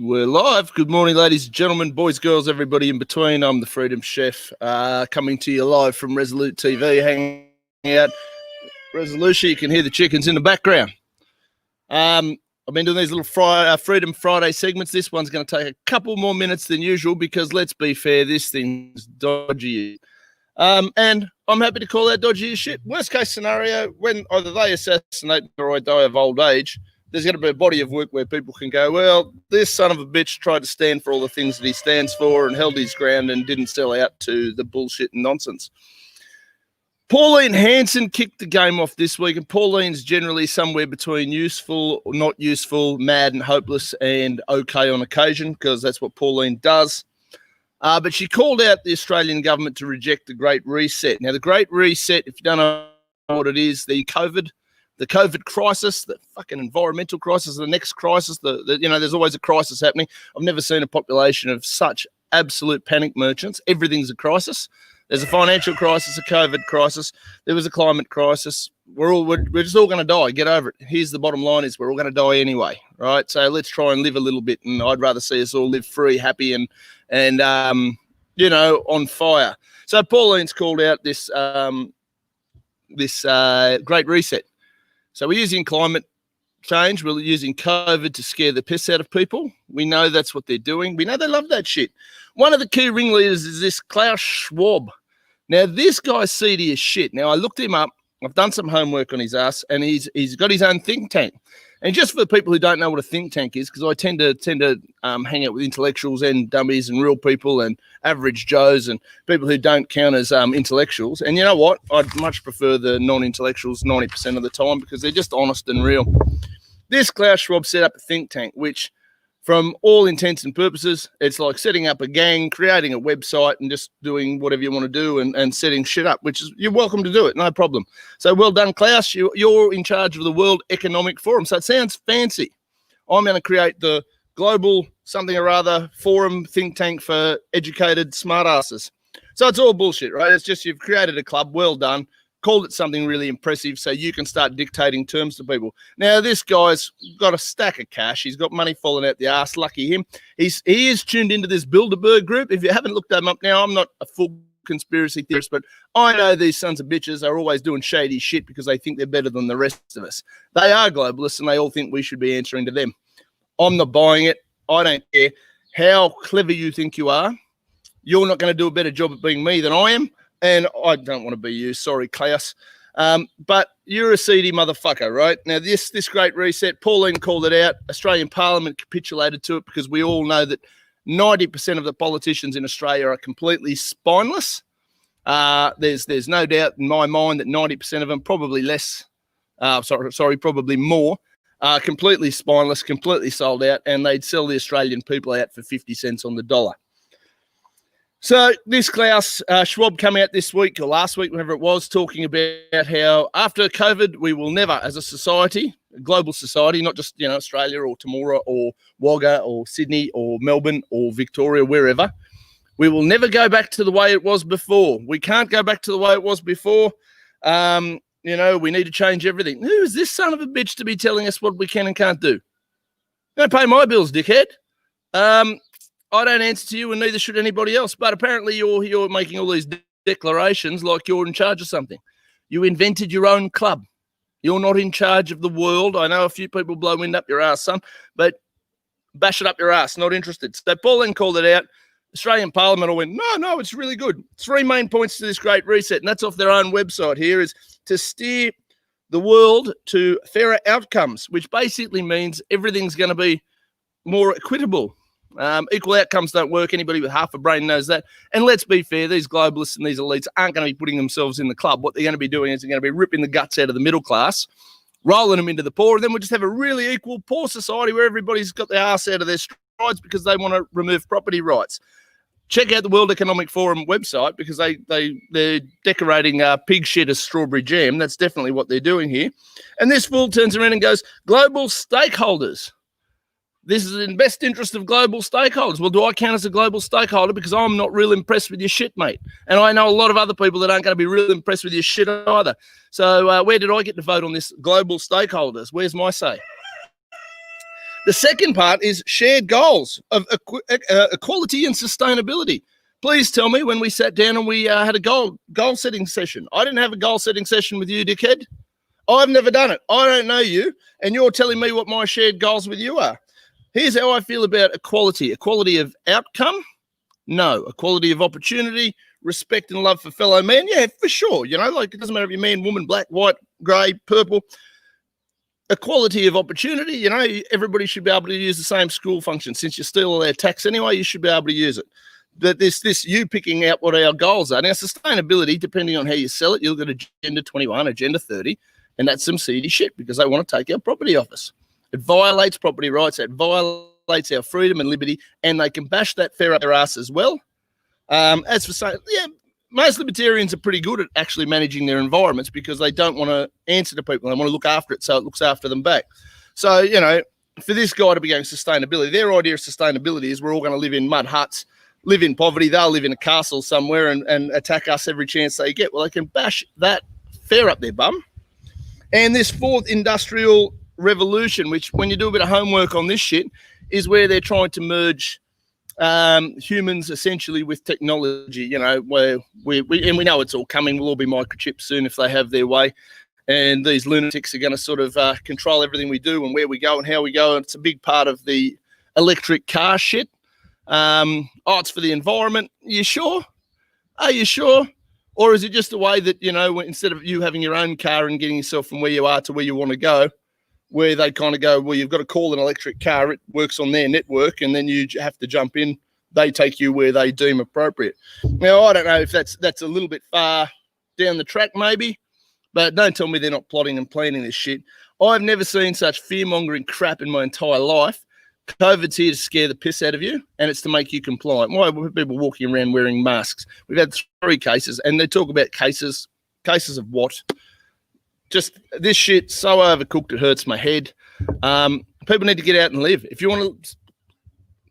We're live. Good morning, ladies and gentlemen, boys, girls, everybody in between. I'm the Freedom Chef, coming to you live from Resolute TV, hanging out. Resolution, you can hear the chickens in the background. I've been doing these little Freedom Friday segments. This one's going to take a couple more minutes than usual because, let's be fair, this thing's dodgy. And I'm happy to call that dodgy as shit. Worst case scenario, when either they assassinate me or I die of old age, there's going to be a body of work where people can go, well, this son of a bitch tried to stand for all the things that he stands for and held his ground and didn't sell out to the bullshit and nonsense. Pauline Hanson kicked the game off this week, and Pauline's generally somewhere between useful, not useful, mad and hopeless, and okay on occasion, because that's what Pauline does. But she called out the Australian government to reject the Great Reset. Now, the Great Reset, if you don't know what it is, the COVID crisis, the fucking environmental crisis, the next crisis, there's always a crisis happening. I've never seen a population of such absolute panic merchants. Everything's a crisis. There's a financial crisis, a COVID crisis. There was a climate crisis. We're just all going to die. Get over it. Here's the bottom line: is we're all going to die anyway, right? So let's try and live a little bit. And I'd rather see us all live free, happy, and on fire. So Pauline's called out this Great Reset. So we're using climate change. We're using COVID to scare the piss out of people. We know that's what they're doing. We know they love that shit. One of the key ringleaders is this Klaus Schwab. Now, this guy's seedy as shit. Now, I looked him up. I've done some homework on his ass, and he's got his own think tank. And just for the people who don't know what a think tank is, because I tend to hang out with intellectuals and dummies and real people and average Joes and people who don't count as intellectuals. And you know what? I'd much prefer the non-intellectuals 90% of the time because they're just honest and real. This Klaus Schwab set up a think tank, which, from all intents and purposes, it's like setting up a gang, creating a website, and just doing whatever you want to do and setting shit up, which is, you're welcome to do it, no problem. So well done, Klaus. You're in charge of the World Economic Forum. So it sounds fancy. I'm going to create the Global something or other forum think tank for educated smartasses. So it's all bullshit, right? It's just you've created a club, well done, called it something really impressive so you can start dictating terms to people. Now, this guy's got a stack of cash. He's got money falling out the arse. Lucky him. He is tuned into this Bilderberg group. If you haven't looked them up now, I'm not a full conspiracy theorist, but I know these sons of bitches are always doing shady shit because they think they're better than the rest of us. They are globalists, and they all think we should be answering to them. I'm not buying it. I don't care how clever you think you are. You're not going to do a better job at being me than I am. And I don't want to be you, sorry, Klaus. But you're a seedy motherfucker, right? Now, this Great Reset, Pauline called it out. Australian Parliament capitulated to it because we all know that 90% of the politicians in Australia are completely spineless. There's no doubt in my mind that 90% of them, probably less, probably more, are completely spineless, completely sold out, and they'd sell the Australian people out for 50 cents on the dollar. So this Klaus Schwab came out this week or last week, whenever it was, talking about how after COVID, we will never, as a society, a global society, not just Australia or Timor or Wagga or Sydney or Melbourne or Victoria, wherever, we will never go back to the way it was before. We can't go back to the way it was before. We need to change everything. Who is this son of a bitch to be telling us what we can and can't do? Don't pay my bills, dickhead. I don't answer to you, and neither should anybody else. But apparently you're making all these declarations like you're in charge of something. You invented your own club. You're not in charge of the world. I know a few people blow wind up your ass, son, but bash it up your ass. Not interested. So Pauline called it out. Australian Parliament all went, no, it's really good. 3 main points to this Great Reset, and that's off their own website here, is to steer the world to fairer outcomes, which basically means everything's going to be more equitable. Equal outcomes don't work. Anybody with half a brain knows that. And let's be fair, these globalists and these elites aren't going to be putting themselves in the club. What they're going to be doing is they're going to be ripping the guts out of the middle class, rolling them into the poor, and then we'll just have a really equal poor society where everybody's got their ass out of their strides because they want to remove property rights. Check out the World Economic Forum website because they're decorating pig shit as strawberry jam. That's definitely what they're doing here. And this fool turns around and goes, global stakeholders. This is in the best interest of global stakeholders. Well, do I count as a global stakeholder? Because I'm not real impressed with your shit, mate. And I know a lot of other people that aren't going to be real impressed with your shit either. So where did I get to vote on this global stakeholders? Where's my say? The second part is shared goals of equality and sustainability. Please tell me when we sat down and we had a goal setting session. I didn't have a goal setting session with you, dickhead. I've never done it. I don't know you, and you're telling me what my shared goals with you are. Here's how I feel about equality. Equality of outcome? No. Equality of opportunity, respect and love for fellow men? Yeah, for sure. You know, like it doesn't matter if you're man, woman, black, white, grey, purple. Equality of opportunity, you know, everybody should be able to use the same school function. Since you steal all their tax anyway, you should be able to use it. But this you picking out what our goals are. Now, sustainability, depending on how you sell it, you'll get Agenda 21, Agenda 30, and that's some seedy shit because they want to take our property off us. It violates property rights. It violates our freedom and liberty, and they can bash that fair up their ass as well. As for saying, yeah, most libertarians are pretty good at actually managing their environments because they don't want to answer to people. They want to look after it so it looks after them back. So, you know, for this guy to be going sustainability, their idea of sustainability is we're all going to live in mud huts, live in poverty. They'll live in a castle somewhere and attack us every chance they get. Well, they can bash that fair up their bum. And this fourth industrial revolution, which when you do a bit of homework on this shit, is where they're trying to merge humans essentially with technology, you know, where we know it's all coming. We'll all be microchipped soon if they have their way. And these lunatics are going to sort of control everything we do and where we go and how we go. And it's a big part of the electric car shit. It's for the environment. You sure? Are you sure? Or is it just a way that, you know, instead of you having your own car and getting yourself from where you are to where you want to go, where they kind of go, well, you've got to call an electric car. It works on their network, and then you have to jump in. They take you where they deem appropriate. Now, I don't know if that's a little bit far down the track maybe, but don't tell me they're not plotting and planning this shit. I've never seen such fear-mongering crap in my entire life. COVID's here to scare the piss out of you, and it's to make you compliant. Why are people walking around wearing masks? We've had 3 cases, and they talk about cases of what? Just this shit so overcooked it hurts my head. People need to get out and live. If you want to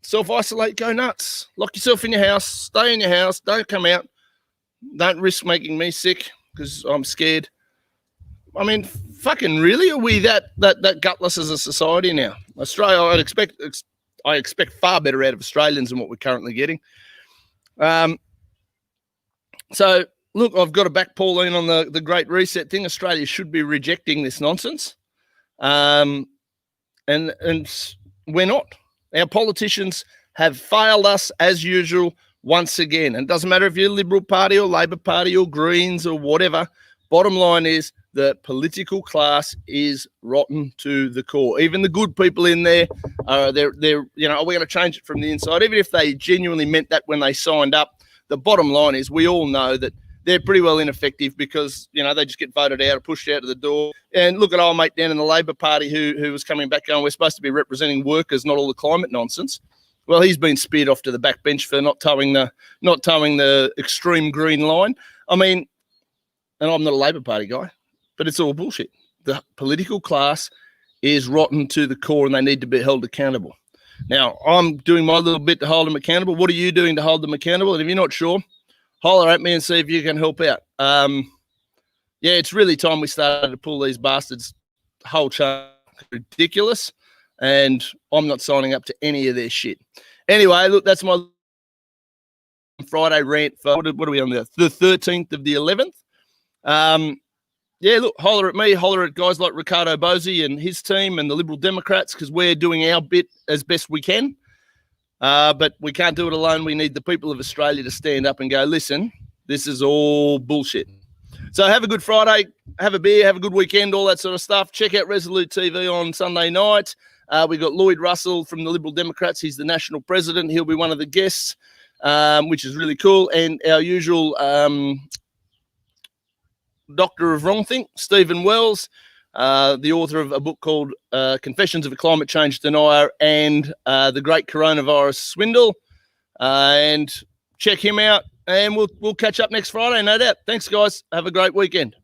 self-isolate, go nuts. Lock yourself in your house. Stay in your house. Don't come out. Don't risk making me sick because I'm scared. I mean, fucking really? Are we that gutless as a society now? Australia, I expect far better out of Australians than what we're currently getting. So, look, I've got to back Pauline on the Great Reset thing. Australia should be rejecting this nonsense. And we're not. Our politicians have failed us as usual once again. And it doesn't matter if you're Liberal Party or Labor Party or Greens or whatever. Bottom line is the political class is rotten to the core. Even the good people in there, they're you know, we're going to change it from the inside. Even if they genuinely meant that when they signed up, the bottom line is we all know that they're pretty well ineffective because, you know, they just get voted out or pushed out of the door. And look at old mate down in the Labor Party who was coming back going, we're supposed to be representing workers, not all the climate nonsense. Well, he's been speared off to the back bench for not towing the extreme green line. I mean, and I'm not a Labor Party guy, but it's all bullshit. The political class is rotten to the core and they need to be held accountable. Now, I'm doing my little bit to hold them accountable. What are you doing to hold them accountable? And if you're not sure, holler at me and see if you can help out. Yeah, it's really time we started to pull these bastards whole chunk ridiculous, and I'm not signing up to any of their shit. Anyway, look, that's my Friday rant for what are we on the 13th of the 11th. Yeah, look, holler at me, holler at guys like Ricardo Bosi and his team and the Liberal Democrats because we're doing our bit as best we can. But we can't do it alone. We need the people of Australia to stand up and go, listen, this is all bullshit. So have a good Friday, have a beer, have a good weekend, all that sort of stuff. Check out Resolute TV on Sunday night. We got Lloyd Russell from the Liberal Democrats. He's the national president. He'll be one of the guests, which is really cool. And our usual Doctor of Wrongthink, Stephen Wells, the author of a book called Confessions of a Climate Change Denier and The Great Coronavirus Swindle. And check him out, and we'll catch up next Friday, no doubt. Thanks, guys. Have a great weekend.